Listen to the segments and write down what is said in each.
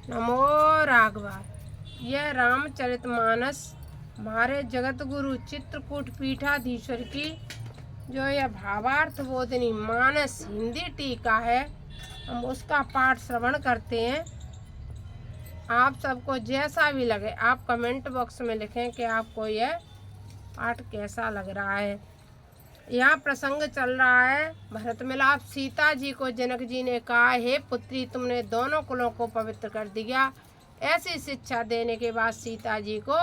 नमो राघवाय। यह रामचरितमानस हमारे जगत गुरु चित्रकूट पीठाधीश्वर की जो यह भावार्थ बोधनी मानस हिंदी टीका है, हम उसका पाठ श्रवण करते हैं। आप सबको जैसा भी लगे आप कमेंट बॉक्स में लिखें कि आपको यह पाठ कैसा लग रहा है। यहाँ प्रसंग चल रहा है भरत मिलाप। सीता जी को जनक जी ने कहा, हे पुत्री, तुमने दोनों कुलों को पवित्र कर दिया। ऐसी शिक्षा देने के बाद सीता जी को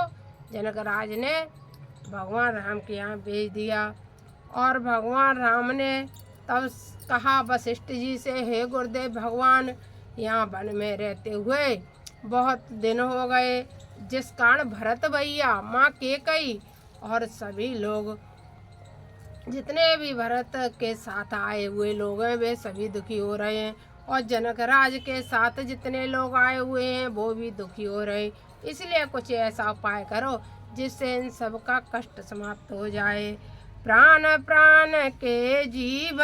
जनक राज ने भगवान राम के यहाँ भेज दिया। और भगवान राम ने तब कहा वशिष्ठ जी से, हे गुरुदेव भगवान, यहाँ वन में रहते हुए बहुत दिन हो गए, जिस कारण भरत भैया, माँ केकई और सभी लोग जितने भी भरत के साथ आए हुए लोग हैं वे सभी दुखी हो रहे हैं, और जनक राज के साथ जितने लोग आए हुए हैं वो भी दुखी हो रहे हैं। इसलिए कुछ ऐसा उपाय करो जिससे इन सब का कष्ट समाप्त हो जाए। प्राण प्राण के जीव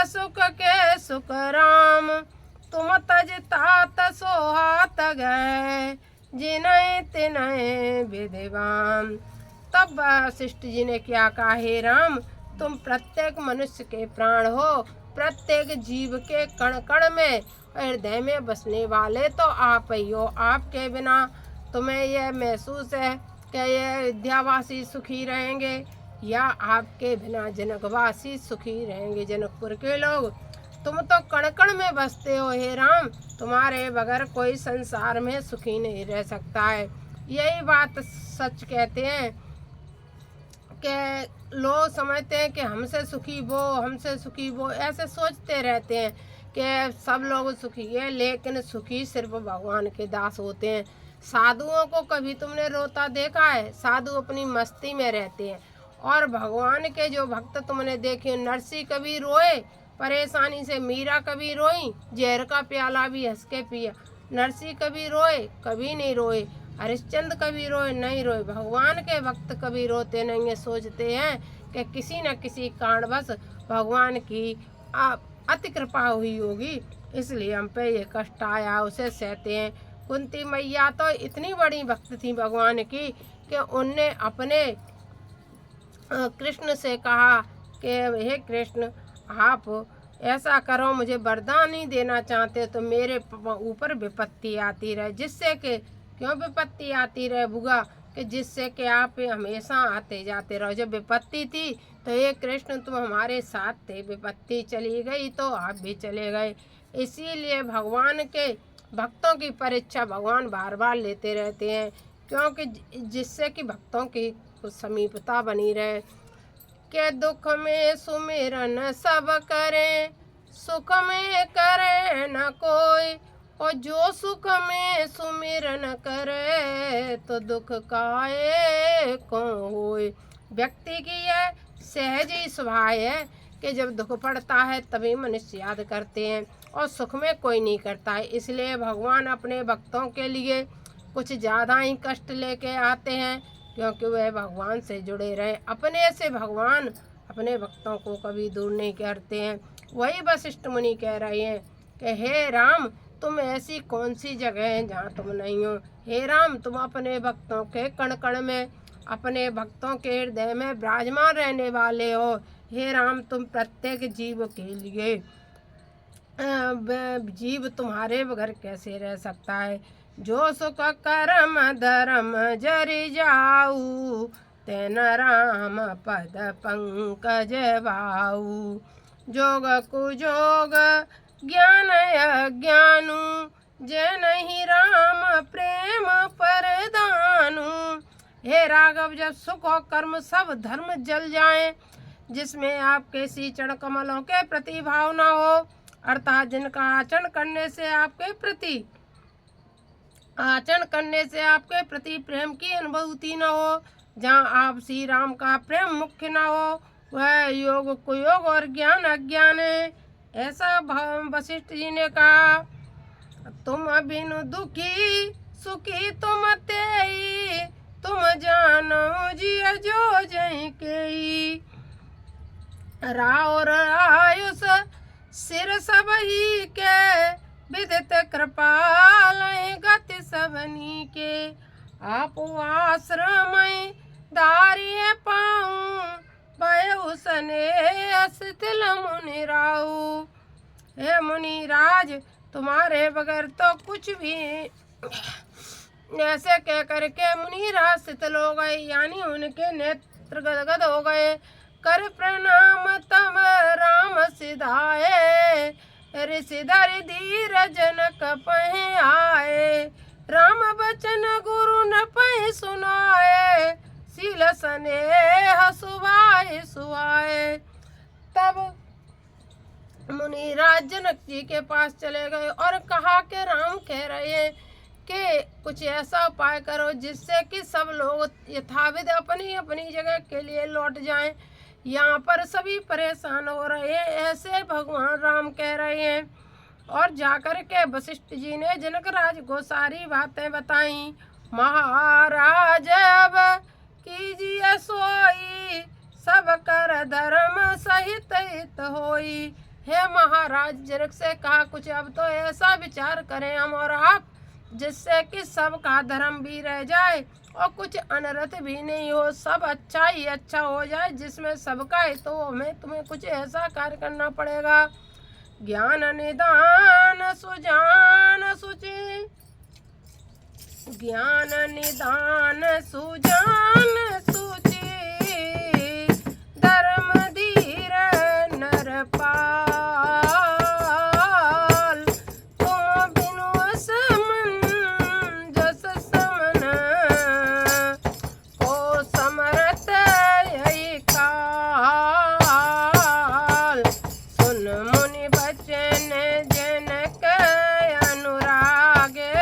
सुख के सुख राम, तुम तज तात सोहात गए, जिनय तिनय विधिवान। तब वशिष्ठ जी ने क्या कहा, हे राम, तुम प्रत्येक मनुष्य के प्राण हो, प्रत्येक जीव के कण कण में हृदय में बसने वाले तो आप ही हो। आपके बिना तुम्हें यह महसूस है कि ये अयोध्यावासी सुखी रहेंगे, या आपके बिना जनकवासी सुखी रहेंगे, जनकपुर के लोग। तुम तो कण कण में बसते हो हे राम, तुम्हारे बगैर कोई संसार में सुखी नहीं रह सकता है। यही बात सच कहते हैं कि लोग समझते हैं कि हमसे सुखी वो, हमसे सुखी वो, ऐसे सोचते रहते हैं कि सब लोग सुखी है, लेकिन सुखी सिर्फ भगवान के दास होते हैं। साधुओं को कभी तुमने रोता देखा है? साधु अपनी मस्ती में रहते हैं। और भगवान के जो भक्त तुमने देखे, नरसी कभी रोए परेशानी से, मीरा कभी रोई, जहर का प्याला भी हंस के पिया। नरसी कभी रोए? कभी नहीं रोए। हरिश्चंद्र कभी रोए? नहीं रोए। भगवान के भक्त कभी रोते नहीं है, सोचते हैं कि किसी न किसी कारणवश भगवान की अति कृपा हुई होगी, इसलिए हम पे ये कष्ट आया, उसे सहते हैं। कुंती मैया तो इतनी बड़ी भक्त थी भगवान की कि उनने अपने कृष्ण से कहा कि हे कृष्ण, आप ऐसा करो, मुझे वरदान ही देना चाहते तो मेरे ऊपर विपत्ति आती रहे, जिससे कि क्यों विपत्ति आती रहे बुआ, कि जिससे कि आप हमेशा आते जाते रहो। जब विपत्ति थी तो ये कृष्ण तुम हमारे साथ थे, विपत्ति चली गई तो आप भी चले गए। इसीलिए भगवान के भक्तों की परीक्षा भगवान बार बार लेते रहते हैं, क्योंकि जिससे कि भक्तों की समीपता बनी रहे। के दुख में सुमिरन सब करे, सुख में करे न कोई, और जो सुख में सुमिरन करे तो दुख काहे को होए। व्यक्ति की यह सहज ही स्वभाव है कि जब दुख पड़ता है तभी मनुष्य याद करते हैं, और सुख में कोई नहीं करता है। इसलिए भगवान अपने भक्तों के लिए कुछ ज़्यादा ही कष्ट लेके आते हैं, क्योंकि वह भगवान से जुड़े रहे। अपने से भगवान अपने भक्तों को कभी दूर नहीं करते हैं। वही वशिष्ठ मुनि कह रहे हैं कि हे राम, तुम ऐसी कौन सी जगह है जहाँ तुम नहीं हो। हे राम, तुम अपने भक्तों के कण कण में, अपने भक्तों के हृदय में विराजमान रहने वाले हो। हे राम, तुम प्रत्येक जीव के लिए, जीव तुम्हारे बगैर कैसे रह सकता है। जो सुख कर्म धर्म जरि जाऊ, तेन राम पद पंकज भाऊ। जोग कुजोग ज्ञान अज्ञानु, जय नहीं राम प्रेम परदानु। हे राघव, जब सुख और कर्म सब धर्म जल जाएं, जिसमें आपके सी चरण कमलों के प्रति भाव न हो, अर्थात जिनका आचरण करने से आपके प्रति प्रेम की अनुभूति न हो, जहाँ आप श्री राम का प्रेम मुख्य न हो, वह योग कुयोग और ज्ञान अज्ञान है। ऐसा वशिष्ठ जी ने कहा। तुम बिनु दुखी सुखी तुम तेई, तुम जानो जिय जो जय के। राउर आयुष सिर सब ही के, विदित कृपाल गति सबनी के, आप आश्रम दारिये पाऊं भय उसने अस्थिल मुनि राऊ। हे मुनिराज, तुम्हारे बगैर तो कुछ भी। ऐसे कह करके मुनिराज शिथिल हो गए, यानी उनके नेत्र गदगद हो गए। कर प्रणाम तब राम सिधाए, ऋषिधर धीर जनक पहे आए। राम बचन गुरु न पहे सुनाए, शील स्नेह सुभाए सुहाए। तब मुनिराज जनक जी के पास चले गए और कहा कि राम कह रहे हैं कि कुछ ऐसा उपाय करो जिससे कि सब लोग यथाविध अपनी अपनी जगह के लिए लौट जाएं। यहाँ पर सभी परेशान हो रहे हैं, ऐसे भगवान राम कह रहे हैं। और जाकर के वशिष्ठ जी ने जनक राज को सारी बातें बताई। महाराज अब कीजिए सोई, सब कर धर्म सहित हित होई। हे महाराज, जनक से कहा कुछ अब तो ऐसा विचार करें हम और आप जिससे कि सबका धर्म भी रह जाए और कुछ अनर्थ भी नहीं हो, सब अच्छा ही अच्छा हो जाए जिसमें सबका हित हो। हमें तुम्हें कुछ ऐसा कार्य करना पड़ेगा। ज्ञान निदान सुजान सुचि, ज्ञान निदान सुजान सुचि, धर्म धीर नर पाल। तुम बिनु समंजस समन, को समरथ यही काल। सुन मुनि बचन जनक अनुरागे,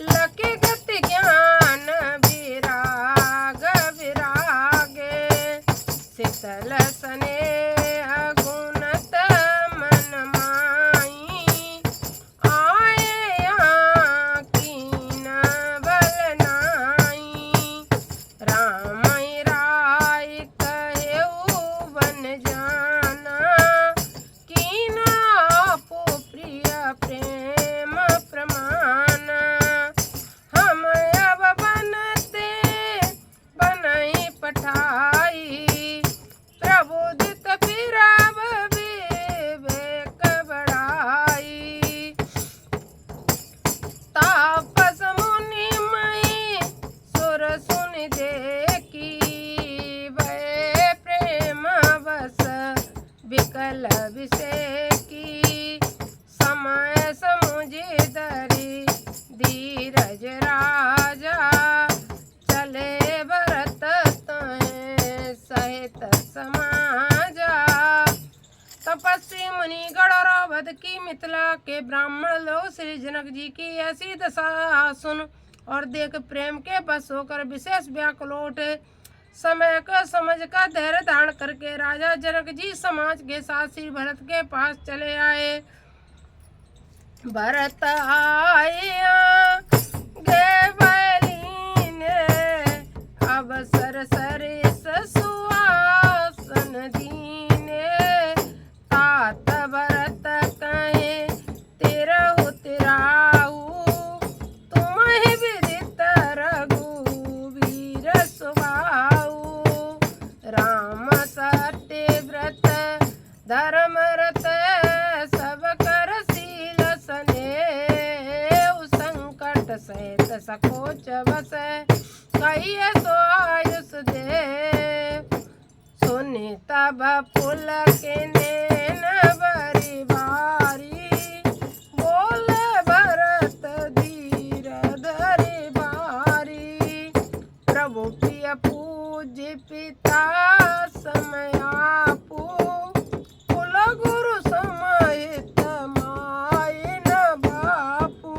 लखि गति ज्ञान विराग विरागे। शीतल स्नेह गुणत मन माई, आए कीन बल नाई। राम राय कहेऊ बन जाना, कीन आपो प्रिय प्रेम प्रमाण। हम अब बनते बनई पठाई, प्रबोधित फिरब विवेक बढ़ाई। तापस मुनि मई सुर सुन देखी, भय प्रेम बस विकल विषेकी। समय समुझि धरि धीरज राजा, चले भरत तहें सहित समाजा। तपस्वी मुनिगण और अवध की मिथिला के ब्राह्मण लोग श्री जनक जी की ऐसी दशा सुन और देख प्रेम के बस होकर विशेष व्याकुल उठे। समय को समझ कर धैर्य धारण करके राजा जनक जी समाज के साथ श्री भरत के पास चले आए। भरत आया गे बैलीन, अवसर सरिस सुहासन दीने। तात भरत कहे तिरहु तिराऊ, तुम ही विदित रघुवीर स्वभाऊ। राम सत्य व्रत धर्म रत, सब कर शील स्नेह। संकट सहित सकोच बस, कहिए सो आयुष दे। सुनि तब पुलक नैन बरी बारी, बोले भरत धीर धरि बारी। प्रभु प्रिय पूज्य पिता समयापू, कुल गुरु समाहित माय न बापू।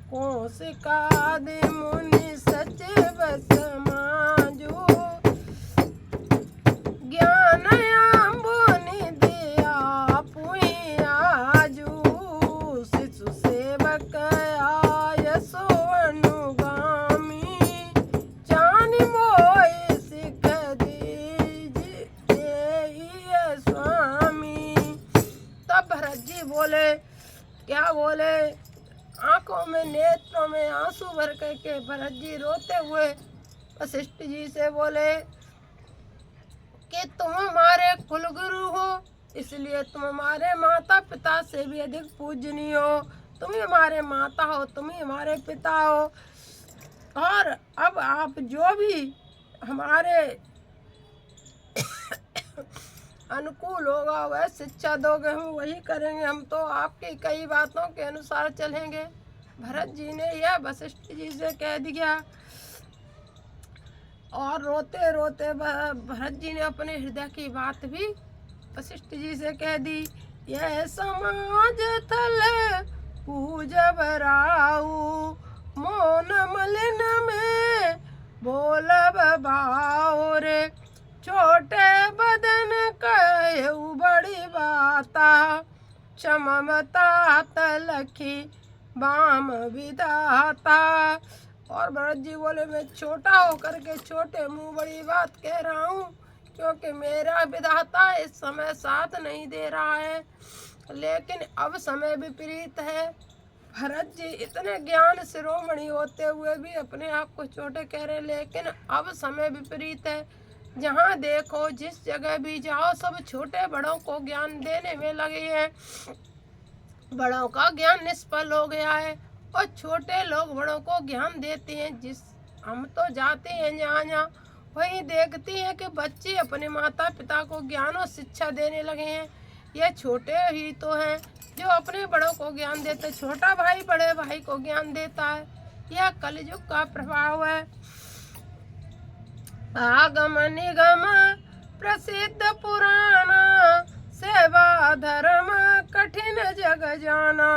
कौशिकादि मुनि सचिव समाजू, ज्ञान अम्बुनि दिया पुई आजू। शिशु सेवक आय सो अनुगामी, जानि मोहि सिख दीजिए स्वामी। तब भरत जी क्या बोले, आंखों में नेत्रों में आंसू भर करके भरत जी रोते हुए वशिष्ठ जी से बोले कि तुम हमारे कुलगुरु हो, इसलिए तुम हमारे माता पिता से भी अधिक पूजनीय हो। तुम ही हमारे माता हो, तुम ही हमारे पिता हो, और अब आप जो भी हमारे अनुकूल होगा वह शिक्षा दोगे, हम वही करेंगे। हम तो आपकी कई बातों के अनुसार चलेंगे। भरत जी ने यह वशिष्ठ जी से कह दिया, और रोते रोते भरत जी ने अपने हृदय की बात भी वशिष्ठ जी से कह दी। यह समाज थल पूजब राऊ, मौन मलिन में बोलब बाऊ रे, छोटे बदन कहु बड़ी बाता, क्षमता तलखी बाम विधाता। और भरत जी बोले, मैं छोटा होकर के छोटे मुंह बड़ी बात कह रहा हूँ, क्योंकि मेरा विधाता इस समय साथ नहीं दे रहा है। लेकिन अब समय विपरीत है। भरत जी इतने ज्ञान शिरोमणि होते हुए भी अपने आप को छोटे कह रहे, लेकिन अब समय विपरीत है। जहाँ देखो जिस जगह भी जाओ सब छोटे बड़ों को ज्ञान देने में लगे हैं। बड़ों का ज्ञान निष्फल हो गया है और छोटे लोग बड़ों को ज्ञान देते हैं। हम तो जाते हैं जहाँ जहाँ, वहीं देखते हैं कि बच्चे अपने माता पिता को ज्ञान और शिक्षा देने लगे हैं। ये छोटे ही तो हैं जो अपने बड़ों को ज्ञान देते। छोटा भाई बड़े भाई को ज्ञान देता है। यह कलयुग का प्रभाव है। आगम निगम प्रसिद्ध पुराना, सेवा धर्म कठिन जग जाना,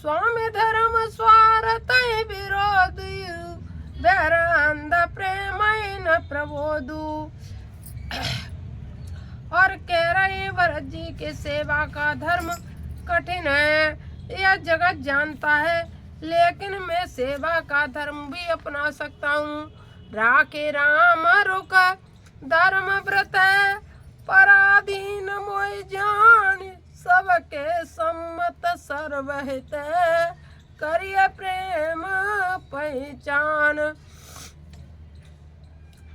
स्वामी धर्म स्वार्थ विरोध, बैर अंध प्रेम न प्रबोधु। और कह रहे भरत जी के सेवा का धर्म कठिन है, यह जगत जानता है, लेकिन मैं सेवा का धर्म भी अपना सकता हूँ। राखे राम रुक धर्म व्रत, पराधीन मोय जान, सबके सम्मत सर्वहित, करिय प्रेम पहचान।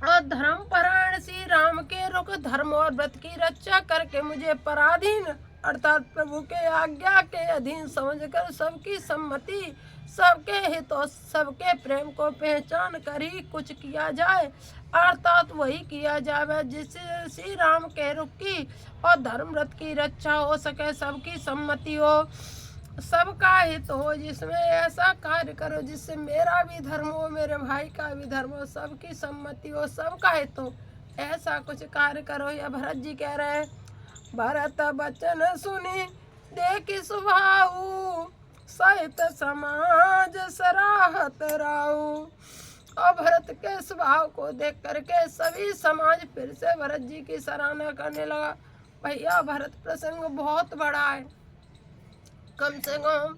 और धर्म परायण श्री राम के रुक धर्म और व्रत की रक्षा करके मुझे पराधीन अर्थात प्रभु के आज्ञा के अधीन समझकर सबकी सम्मति, सबके हित और सबके प्रेम को पहचान कर ही कुछ किया जाए, अर्थात वही किया जाए जिससे श्री राम के रुख की और धर्म व्रत की रक्षा हो सके, सबकी सम्मति हो, सबका हित हो, जिसमें ऐसा कार्य करो जिससे मेरा भी धर्म हो, मेरे भाई का भी धर्म हो, सबकी सम्मति हो, सबका हित हो, ऐसा कुछ कार्य करो। या भरत जी कह रहे हैं, भरत बचन सुनी देखी सुभाऊ, सहित समाज सराहत राऊ। और भरत के स्वभाव को देख करके सभी समाज फिर से भरत जी की सराहना करने लगा। भैया भरत प्रसंग बहुत बड़ा है, कम से कम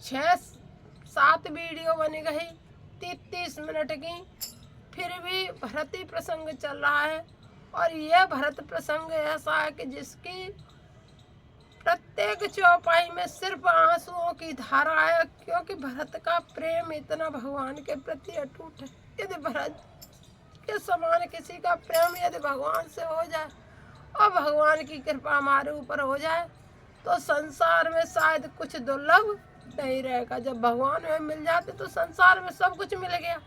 6-7 वीडियो बन गई 30 मिनट की, फिर भी भरती प्रसंग चल रहा है। और यह भरत प्रसंग ऐसा है कि जिसकी प्रत्येक चौपाई में सिर्फ आंसुओं की धारा है, क्योंकि भरत का प्रेम इतना भगवान के प्रति अटूट है। यदि भरत के समान किसी का प्रेम यदि भगवान से हो जाए और भगवान की कृपा हमारे ऊपर हो जाए तो संसार में शायद कुछ दुर्लभ नहीं रहेगा। जब भगवान में मिल जाते तो संसार में सब कुछ मिल गया।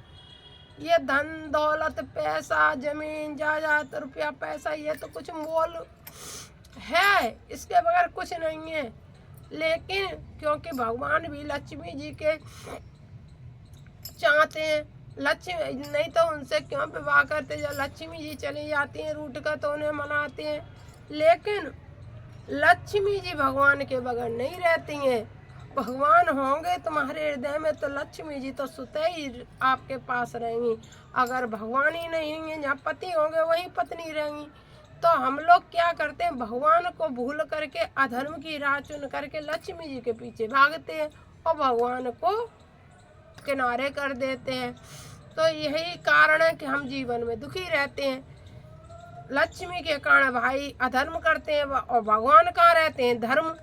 ये धन दौलत पैसा जमीन जायदाद रुपया पैसा ये तो कुछ मोल है, इसके बगैर कुछ नहीं है। लेकिन क्योंकि भगवान भी लक्ष्मी जी के चाहते हैं, लक्ष्मी नहीं तो उनसे क्यों विवाह करते। जब लक्ष्मी जी चली जाती हैं रूठ कर तो उन्हें मनाते हैं, लेकिन लक्ष्मी जी भगवान के बगैर नहीं रहती हैं। भगवान होंगे तुम्हारे हृदय में तो लक्ष्मी जी तो स्वतः ही आपके पास रहेंगी। अगर भगवान ही नहीं होंगे, जहाँ पति होंगे वहीं पत्नी रहेंगी। तो हम लोग क्या करते हैं, भगवान को भूल करके अधर्म की राह चुन करके लक्ष्मी जी के पीछे भागते हैं और भगवान को किनारे कर देते हैं। तो यही कारण है कि हम जीवन में दुखी रहते हैं। लक्ष्मी के कारण भाई अधर्म करते हैं और भगवान कहाँ रहते हैं, धर्म।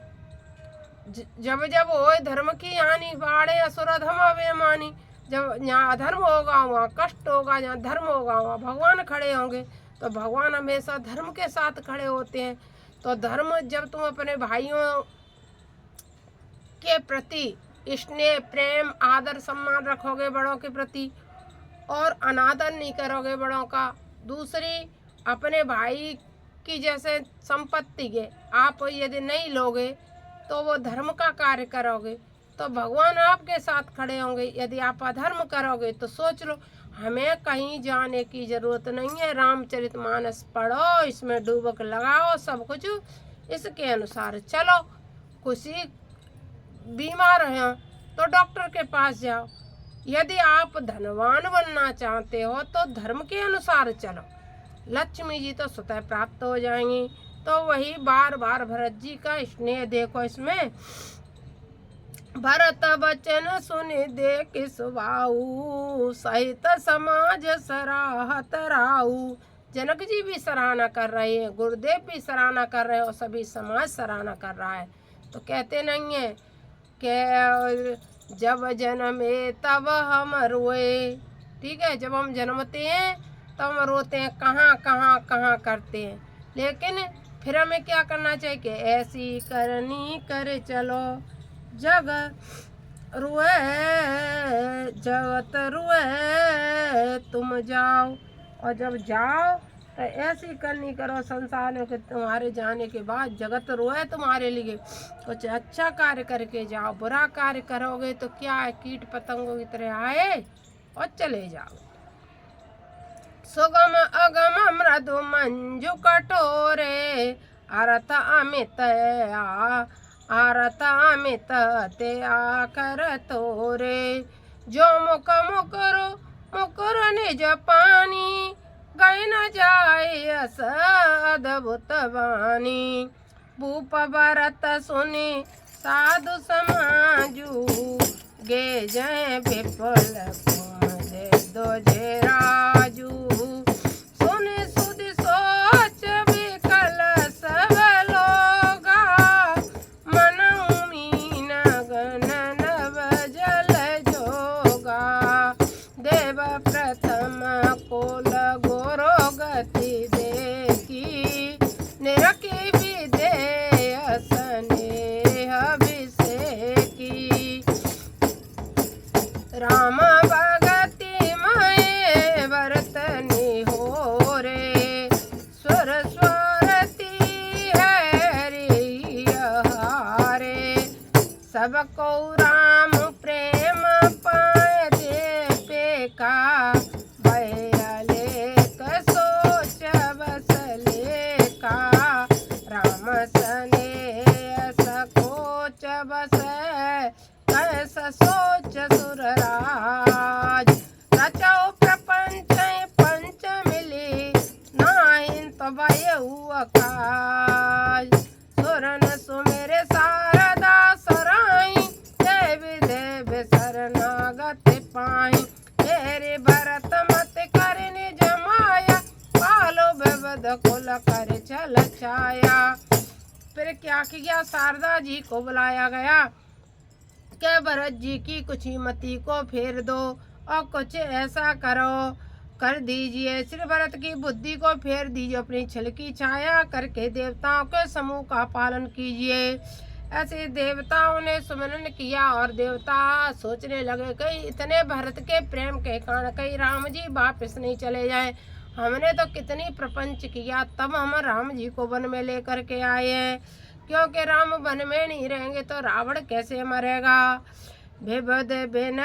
जब जब होए धर्म की हानि, बाड़े असुर अधम अभिमानी। जब यहाँ अधर्म होगा वहाँ कष्ट होगा, जहाँ धर्म होगा वहाँ भगवान खड़े होंगे। तो भगवान हमेशा धर्म के साथ खड़े होते हैं। तो धर्म, जब तुम अपने भाइयों के प्रति स्नेह प्रेम आदर सम्मान रखोगे बड़ों के प्रति, और अनादर नहीं करोगे बड़ों का। दूसरी, अपने भाई की जैसे संपत्ति के आप यदि नहीं लोगे तो वो धर्म का कार्य करोगे तो भगवान आपके साथ खड़े होंगे। यदि आप अधर्म करोगे तो सोच लो, हमें कहीं जाने की ज़रूरत नहीं है। रामचरितमानस पढ़ो, इसमें डूबक लगाओ, सब कुछ इसके अनुसार चलो। किसी बीमार हैं तो डॉक्टर के पास जाओ। यदि आप धनवान बनना चाहते हो तो धर्म के अनुसार चलो, लक्ष्मी जी तो स्वतः प्राप्त हो जाएंगी। तो वही बार बार भरत जी का स्नेह देखो इसमें। भरत वचन सुनि देख सुभाऊ, सहित समाज सराहत राऊ। जनक जी भी सराहना कर रहे हैं, गुरुदेव भी सराहना कर रहे हैं, और सभी समाज सराहना कर रहा है। तो कहते नहीं है कि जब जन्मे तब हम रोए। ठीक है, जब हम जन्मते हैं तब हम रोते हैं, कहाँ कहाँ कहाँ करते हैं। लेकिन फिर हमें क्या करना चाहिए कि ऐसी करनी करे चलो, जग रुए जगत रुए तुम जाओ। और जब जाओ तो ऐसी करनी करो संसार में कि तुम्हारे जाने के बाद जगत रोए तुम्हारे लिए। कुछ अच्छा कार्य करके जाओ, बुरा कार्य करोगे तो क्या है, कीट पतंगों की तरह आए और चले जाओ। सुगम अगम मृदु मंजु कठोरे, अरथ अमित अमित ते आकर तोरे। जो मुख मुकुर निज पानी, गई न जाय अस अद्भुत वाणी। भूप भरत सुनि साधु समाजू, गे जय विपुल दे दो जे राजू। सुनि सुधि सोच विकल सब लोगा, मनऊ मीन गण नव जल जोगा। देव प्रथम कोल गोरो गति देखी, निरखी विधेय स्नेह अभिषेकी। राम भगति मय वर्तनी हो रे, स्वर स्वरती हरि हारे। सबको राम प्रेम पाए दे पेका, भयलेख सोच बस लेका। राम स्नेह सकोच बस, कैसा सोच सुरराज। रचो प्रपंच पंच मिली, नाहिन तो भयउ अकाज। सुरन सुमेरे शारदा सराई, देवी देव शरणागत पाई। तेरे भरत मत कर निज माया, पालो बेबद कुल कर चल छाया। फिर क्या किया, शारदा जी को बुलाया गया कि भरत जी की कुछ मति को फेर दो और कुछ ऐसा करो कर दीजिए। श्री भरत की बुद्धि को फेर दीजिए, अपनी छल की छाया करके देवताओं के समूह का पालन कीजिए। ऐसे देवताओं ने सुमिरन किया और देवता सोचने लगे कहीं इतने भरत के प्रेम के कारण कहीं राम जी वापस नहीं चले जाए। हमने तो कितनी प्रपंच किया, तब हम राम जी को वन में लेकर के आए हैं, क्योंकि राम वन में नहीं रहेंगे तो रावण कैसे मरेगा। विभद बिन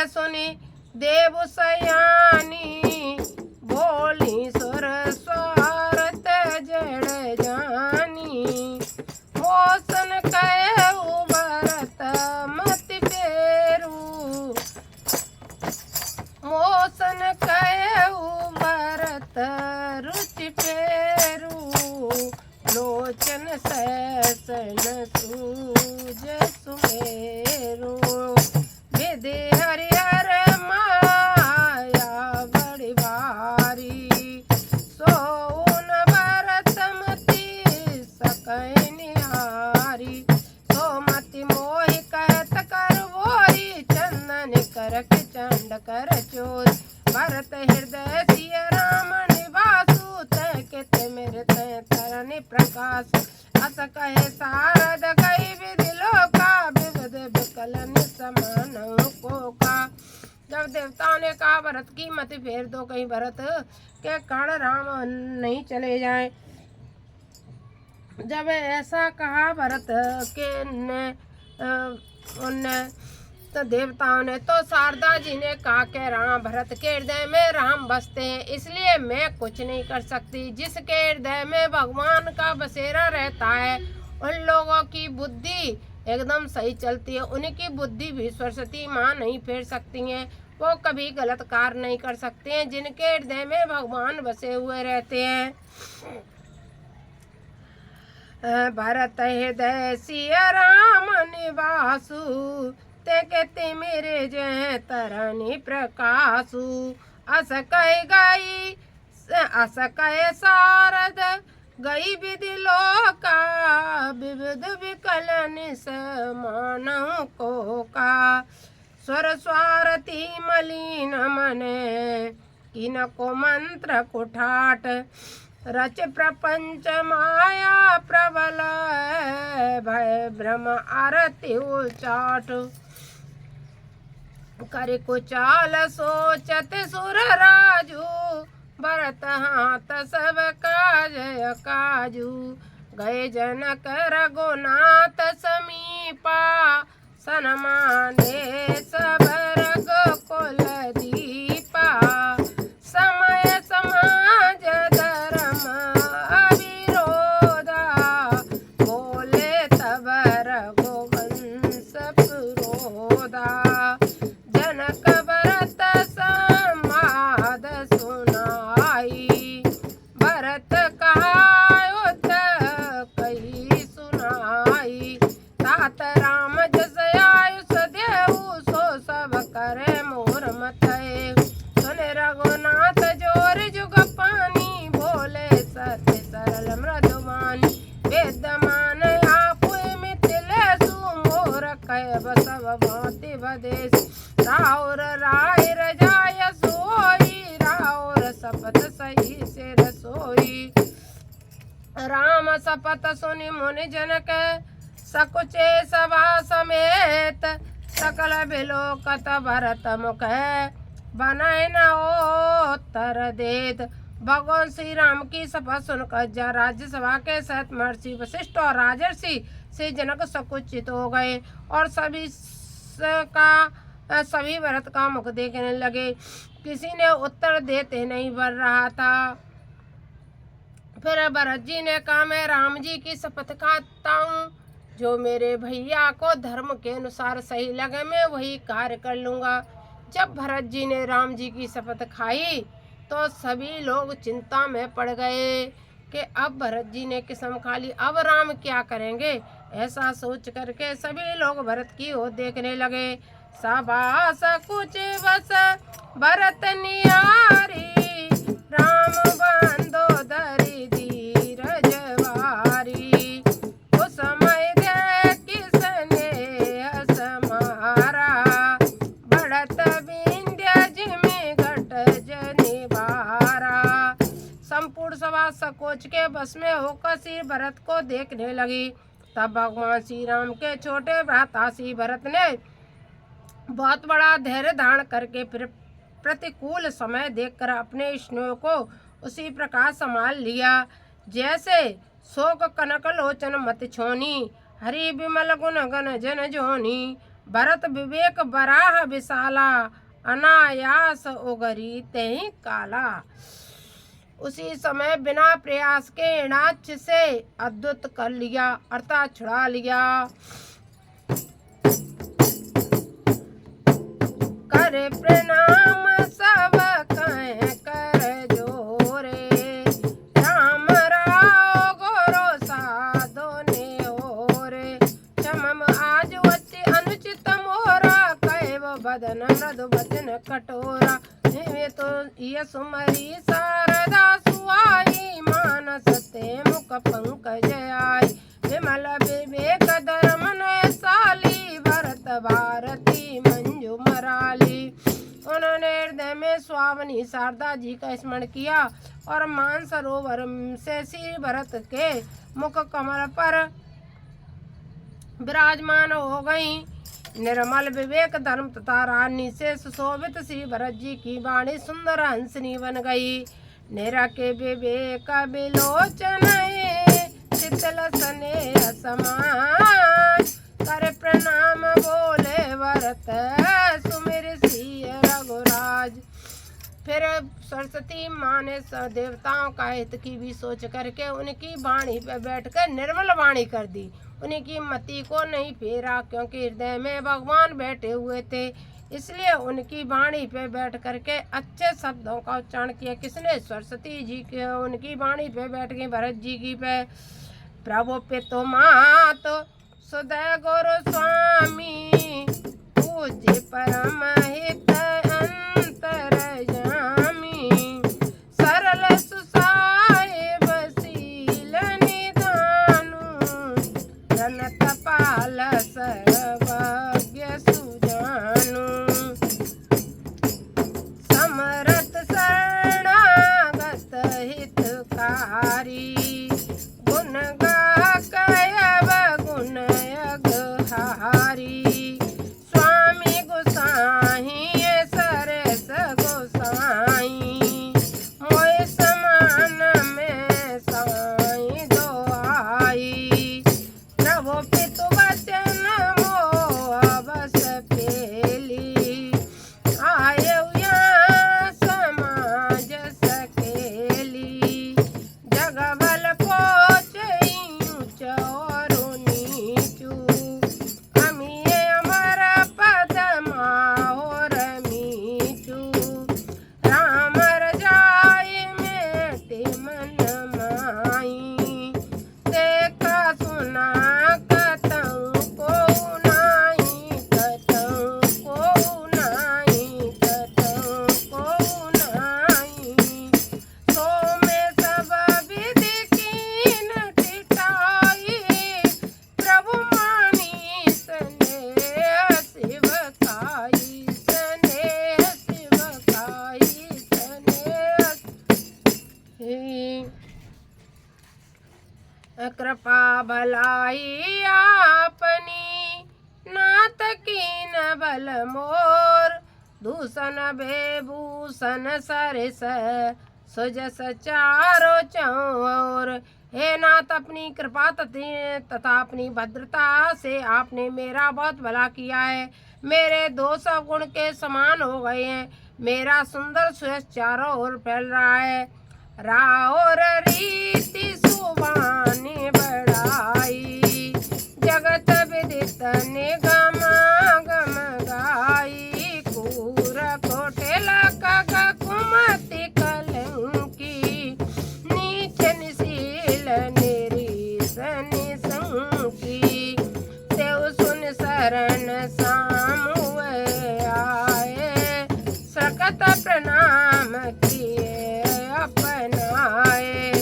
सुनी देव सयानी, बोली सुर स्वार्थ जड़ जानी। मोसन कहु भरत मत फेरू, मोसन कहु भरत रुचि फेरू। लोचन सैसन सूज सुमेरु, विधि हरिहर माया बड़ी भारी। सो नरक चंड कर चोर। भरत हृदय सिय राम निवासु तय कित मेरे तय तरनि प्रकाश। अस कहे सारद गई विधि लोका विविध विकलन समान को का। जब देवताओं ने कहा भरत की मत फेर दो, कहीं भरत के कारण राम नहीं चले जाएं। जब ऐसा कहा भरत के ने उनने तो देवताओं ने तो शारदा जी ने कहा कि राम भरत के हृदय में राम बसते हैं, इसलिए मैं कुछ नहीं कर सकती। जिसके हृदय में भगवान का बसेरा रहता है उन लोगों की बुद्धि एकदम सही चलती है। उनकी बुद्धि भी सरस्वती माँ नहीं फेर सकती हैं, वो कभी गलत कार्य नहीं कर सकते हैं जिनके हृदय में भगवान बसे हुए रहते हैं। भरत हृदय सिय राम निवासु ते कहते मेरे जय तरनि प्रकाशु। अस कहे गई अस कहे शारद गई विधि लोका विविध विकलन समान को का। स्वर स्वारथी मलिन मने किन को मंत्र कुठाट। रच प्रपंच माया प्रबल भय भ्रम आरती उचाट। कर कुचाल सोचत सुर राजू भरत हाथ सब काज काजू। गए जनक रघुनाथ समीपा सनमाने सब रघुकुल दीपा। समय समाज धर्म अविरोधा बोले तब रघुवंश पुरोधा। जनक भरत संवाद सुनाई भरत कहा युद्ध कही सुनाई। तात राम जस आयुष देहु सो सब करे मोर मथय। सुने रघुनाथ जोर जुग पानी बोले सत्य सरल मृदुवानी। वेदमान आपु मिथिलेषु मोर कह बसव भांति बदेश। राउर राय रजाय सोई राउर सपथ सही से रसोई। राम सपथ सुनि मुनि जनक सकुचे सभा समेत। सकल बिलोकत भरत मुख बनाए न उत्तर देत। भगवान श्री राम की शपथ सुनकर राज्यसभा के सहित महर्षि वशिष्ठ और राजर्षि से जनक सकुचित हो गए और सभी भरत का मुख देखने लगे। किसी ने उत्तर देते नहीं बढ़ रहा था। फिर भरत जी ने कहा मैं राम जी की शपथ खाता हूँ, जो मेरे भैया को धर्म के अनुसार सही लगे मैं वही कार्य कर लूँगा। जब भरत जी ने राम जी की शपथ खाई तो सभी लोग चिंता में पड़ गए कि अब भरत जी ने कसम खा ली, अब राम क्या करेंगे। ऐसा सोच करके सभी लोग भरत की ओर देखने लगे। सभास कुछ बस भरत निहारी राम बंदो धरि धीरज वारी। उस समय दे किसने समारा बढ़त विंध्य जिमि घट जनि भारा। संपूर्ण सभा सकोच के बस में होकर श्री भरत को देखने लगी। तब भगवान श्री राम के छोटे भ्राता श्री भरत ने बहुत बड़ा धैर्य धारण करके फिर प्रतिकूल समय देखकर अपने स्नेह को उसी प्रकार संभाल लिया जैसे शोक कनक लोचन मत छोनी। हरि विमल गुण गण जन जोनी। भरत विवेक बराह विशाला अनायास उगरी तेहि काला। उसी समय बिना प्रयास के इणाच से अद्भुत कर लिया अर्थात छुड़ा लिया। करे प्रणाम सब कहें कर जोरे। राम राव गोरो साधो ने ओरे। क्षमम आज वच्चे अनुचित मोरा कहे वो बदन मृदु वचन कटोरा। निवे तो ये सुमरी शारदा सुआई मानस ते मुख पंकज आई। विमल विवेक धर्म नय साली भरत भारती मंजू मराली। उन्होंने हृदय में स्वामिनी शारदा जी का स्मरण किया और मानसरोवर से श्री भरत के मुख कमल पर विराजमान हो गई। निर्मल विवेक धर्म तथा रानी से सुशोभित श्री भरत जी की वाणी सुंदर हंसनी बन गई। निरा के विवेक विलोचन शीतल स्नेह समान कर प्रणाम बोले भरत सुमिर सिय रघुराज। फिर सरस्वती माँ ने देवताओं का हित की भी सोच करके उनकी वाणी पर बैठकर निर्मल वाणी कर दी। उनकी मति को नहीं फेरा, क्योंकि हृदय में भगवान बैठे हुए थे, इसलिए उनकी वाणी पे बैठ करके अच्छे शब्दों का उच्चारण किया। किसने? सरस्वती जी के उनकी वाणी पे बैठ गई भरत जी की पे। प्रभु पितु मात सुदय गुरु स्वामी पूज्य परम हित अंतरजामी सरल सुसाहेब शील निदानु रन तपाल सर्वज्ञ सुजानु समरथ शरणागत हितकारी गुण गाकयव गुण यगहारी स्वामी गोसाई सरस गोसाई मोय समान में साई दोहाई प्रभु पितु वचन मोह बस पेली आयु यहाँ समाज सकेली जगबल पोचई ऊंच और नीचू अमिये अमर पद माहोर मीचू राम रजाई मेटे मन माई देखा सुना कतऊ को नाई कतऊ को नाई कतऊ को नाई सो में सब विधि कीन टिटाई प्रभु मानी स्नेह शिवकाई स्नेह शिवकाई स्नेह कृपा भलाई आपनी नाथ कीन बल मोर दूषण बेभूषण सरस सुजस चारो चौर। हे नाथ, अपनी कृपा तथा अपनी भद्रता से आपने मेरा बहुत भला किया है। मेरे 200 गुण के समान हो गए हैं। मेरा सुंदर सुयश चारों ओर फैल रहा है। राहोर रीति सुबानी बढ़ाई जगत विदित निगम गम गाई कूर कोटिल कग कुमति कलंकी नीच निशील निरीस निसंकी सेव सुन शरण सामुए आए सकत प्रणाम किए अपनाए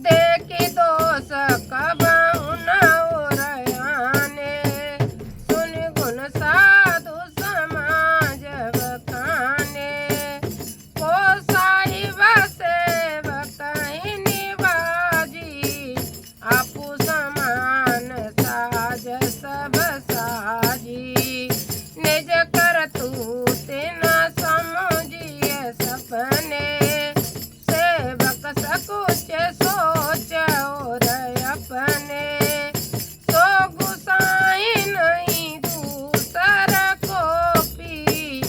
देखी दोष कबहु न ओरयाने सुन गुण साधु समाज बखाने को साहिब सेवक निवाजी आपु समान साज सब साजी निज कर तू तेना समझिए सपने सेवक सकुच सोच और अपने सो गुसाई नहीं दूसर को पी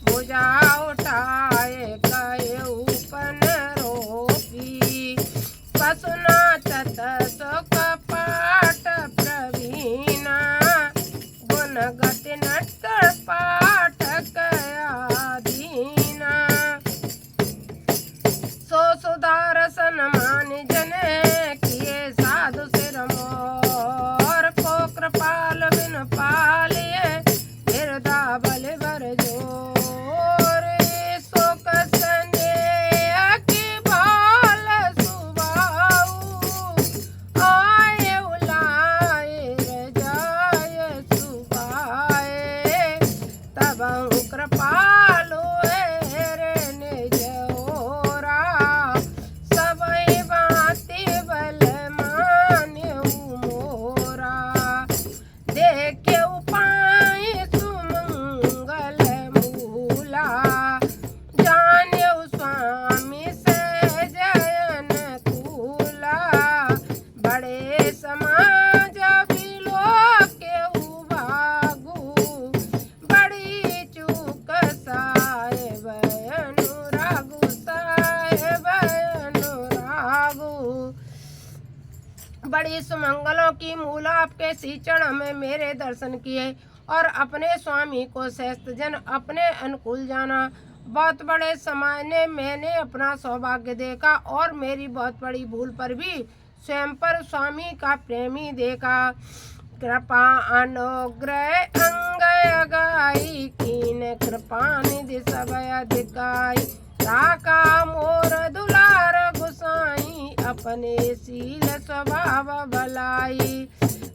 बुझा उठाए कहे उपन रोपी पशुनाचत सुख पाठ प्रवीणा गुण गति नट पाठक आदीना सो सुधार सन्मान जन किए साधु सिर मोर को कृपाल बिन पालिए हृदा बल भर जोर शोक स्नेह की भाल सुबाऊ आए उलाए रजाय आपके श्री चरण में मेरे दर्शन किए और अपने स्वामी को श्रेष्ठ जन अपने अनुकूल जाना। बहुत बड़े समय ने मैंने अपना सौभाग्य देखा और मेरी बहुत बड़ी भूल पर भी स्वयं पर स्वामी का प्रेमी देखा। कृपा अनुग्रह अंग अगाई कीन कृपा निधि सब अधिकाई। ताका मोर दुलार गुसाई अपने शील स्वभाव भलाई।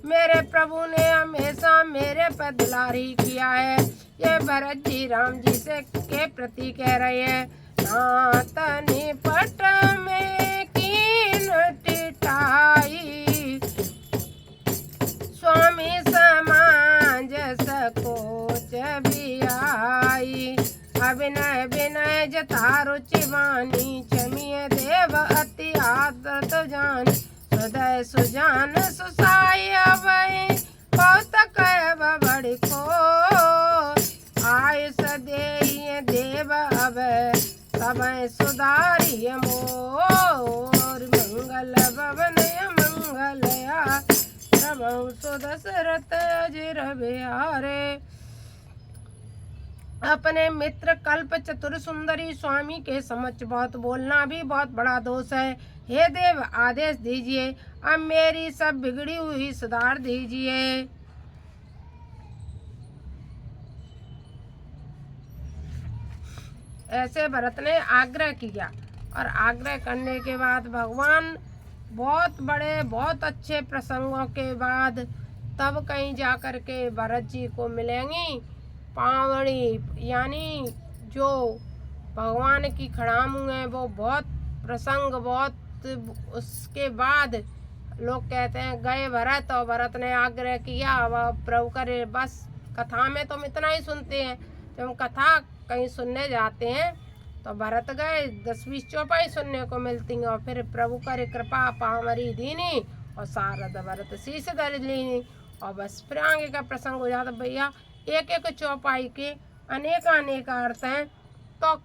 मेरे प्रभु ने हमेशा मेरे पर दुलार ही किया है। ये भरत जी राम जी से के प्रति कह रहे हैं। नाथ निपट में कीन टिटाई स्वामी समाज सकोच भी आई। अभिनय विनय जथा रुचि वाणी क्षमीय देव अति आदत जानी। हृदय सुजान सुसाई अवै बहुत कह बड़ी को आयुष देय देव अब समय सुधारिय मोर। मंगल भवन मंगलया प्रभु सुदशरथ अजिर बिहारे। अपने मित्र कल्प चतुर सुंदरी स्वामी के समक्ष बहुत बोलना भी बहुत बड़ा दोष है। हे देव आदेश दीजिए, अब मेरी सब बिगड़ी हुई सुधार दीजिए। ऐसे भरत ने आग्रह किया और आग्रह करने के बाद भगवान बहुत बड़े बहुत अच्छे प्रसंगों के बाद तब कहीं जाकर के भरत जी को मिलेंगी पावनी, यानी जो भगवान की खड़ामू है वो बहुत प्रसंग बहुत। उसके बाद लोग कहते हैं गए भरत और भरत ने आग्रह किया वह प्रभु करे। बस कथा में तो हम इतना ही सुनते हैं, जब हम कथा कहीं सुनने जाते हैं तो भरत गए 10-20 चौपाई सुनने को मिलती हैं और फिर प्रभु करे कृपा पावरी दीनी और सारद भरत शीश धर लीनी और बस फिर आगे का प्रसंग हो जाता। भैया एक एक चौपाई के अनेक अर्थ हैं, तो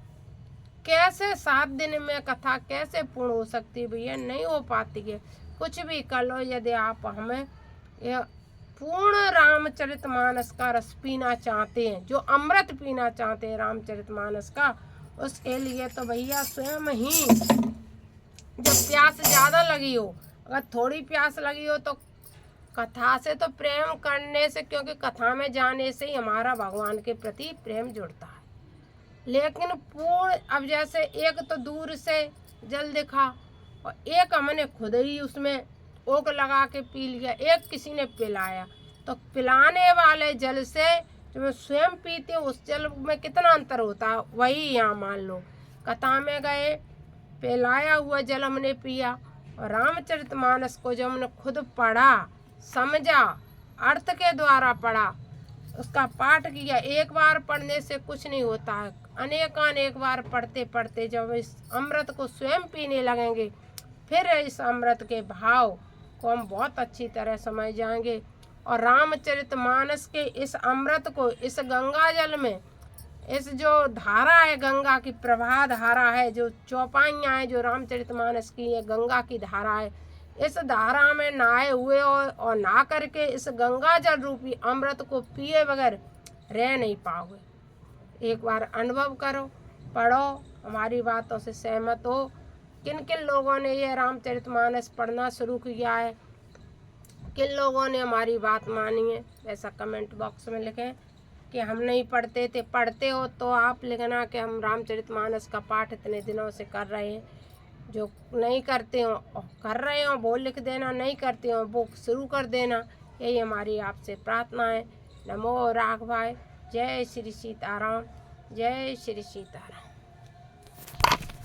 कैसे 7 दिन में कथा कैसे पूर्ण हो सकती है भैया? नहीं हो पाती है। कुछ भी कर लो, यदि आप हमें पूर्ण रामचरितमानस का रस पीना चाहते हैं, जो अमृत पीना चाहते हैं रामचरितमानस का, उसके लिए तो भैया स्वयं ही जब प्यास ज़्यादा लगी हो, अगर थोड़ी प्यास लगी हो तो कथा से तो प्रेम करने से, क्योंकि कथा में जाने से ही हमारा भगवान के प्रति प्रेम जुड़ता है। लेकिन पूर्ण, अब जैसे एक तो दूर से जल दिखा और एक हमने खुद ही उसमें ओक लगा के पी लिया, एक किसी ने पिलाया, तो पिलाने वाले जल से जो मैं स्वयं पीते हूँ उस जल में कितना अंतर होता है। वही यहाँ मान लो कथा में गए, पिलाया हुआ जल हमने पिया और रामचरितमानस को जब हमने खुद पढ़ा समझा, अर्थ के द्वारा पढ़ा, उसका पाठ किया। एक बार पढ़ने से कुछ नहीं होता है, अनेक बार पढ़ते पढ़ते जब इस अमृत को स्वयं पीने लगेंगे फिर इस अमृत के भाव को हम बहुत अच्छी तरह समझ जाएंगे। और रामचरितमानस के इस अमृत को इस गंगा जल में, इस जो धारा है गंगा की प्रवाह धारा है, जो चौपाइयाँ हैं जो रामचरितमानस की ये गंगा की धारा है, इस धारा में नहाए हुए और नहा करके इस गंगा जल रूपी अमृत को पिए बगैर रह नहीं पाओगे। एक बार अनुभव करो, पढ़ो, हमारी बातों से सहमत हो। किन किन लोगों ने ये रामचरितमानस पढ़ना शुरू किया है, किन लोगों ने हमारी बात मानी है, ऐसा कमेंट बॉक्स में लिखें। कि हम नहीं पढ़ते थे, पढ़ते हो तो आप लिखना कि हम रामचरितमानस का पाठ इतने दिनों से कर रहे हैं। जो नहीं करते हो कर रहे हो वो लिख देना, नहीं करते हो वो शुरू कर देना, यही हमारी आपसे प्रार्थना है। नमो राघवाय। जय श्री सीताराम, जय श्री सीताराम।